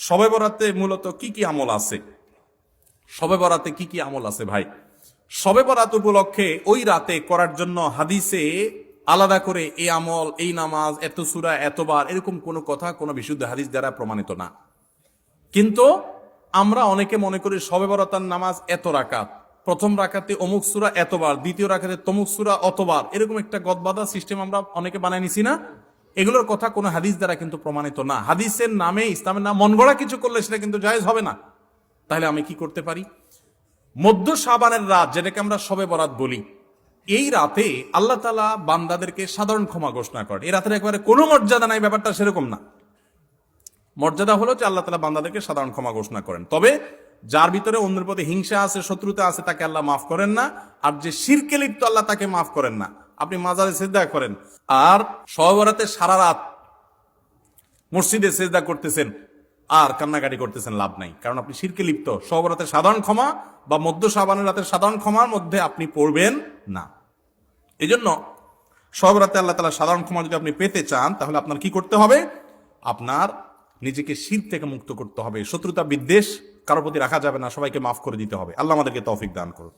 শবে বরাতে মূলত কি কি আমল আছে? শবে বরাতে কি কি আমল আছে ভাই? শবে বরাত উপলক্ষে ওই রাতে করার জন্য হাদিসে আলাদা করে এই আমল, এই নামাজ, এত সূরা, এতবার, এরকম কোনো কথা কোনো বিশুদ্ধ হাদিস দ্বারা প্রমাণিত না। কিন্তু আমরা অনেকে মনে করি শবে বরাতের নামাজ এত রাকাত, প্রথম রাকাতে অমুক সূরা এতবার, দ্বিতীয় রাকাতে তমুক সূরা অতবার, এরকম একটা গদবাদা সিস্টেম আমরা অনেকে বানায় নিছি না? এগুলোর কথা কোনো হাদিস দ্বারা কিন্তু প্রমাণিত না। হাদিসের নামে, ইসলামের নাম মন গড়া কিছু করলে সেটা কিন্তু জায়েজ হবে না। তাহলে আমি কি করতে পারি? মধ্য শাবানের রাত, যেটাকে আমরা শবে বরাত বলি, এই রাতে আল্লাহ তাআলা বান্দাদেরকে সাধারণ ক্ষমা ঘোষণা করে। এই রাতের একবারে কোনো মর্যাদা নাই, ব্যাপারটা সেরকম না। মর্যাদা হলো যে আল্লাহ তাআলা বান্দাদেরকে সাধারণ ক্ষমা ঘোষণা করেন। তবে যার ভিতরে অন্যের প্রতি হিংসা আছে, শত্রুতা আছে, তাকে আল্লাহ মাফ করেন না। আর যে শিরকে লিপ্ত, আল্লাহ তাকে মাফ করেন না। আপনি মাজারে সিজদা করেন আর শবে বরাতে সারা রাত মসজিদে সিজদা করতেছেন আর কান্নাকাটি করতেছেন, লাভ নাই, কারণ আপনি শিরকে লিপ্ত। শবে বরাতের সাধারণ ক্ষমা বা মধ্য শাবানের রাতের সাধারণ ক্ষমার মধ্যে আপনি পড়বেন না। এই জন্য শবে বরাতে আল্লাহ তাআলা সাধারণ ক্ষমা যদি আপনি পেতে চান, তাহলে আপনার কি করতে হবে? আপনার নিজেকে শিরক থেকে মুক্ত করতে হবে। শত্রুতা বিদ্বেষ কারোর প্রতি রাখা যাবে না, সবাইকে মাফ করে দিতে হবে। আল্লাহ আমাদেরকে তৌফিক দান করুন।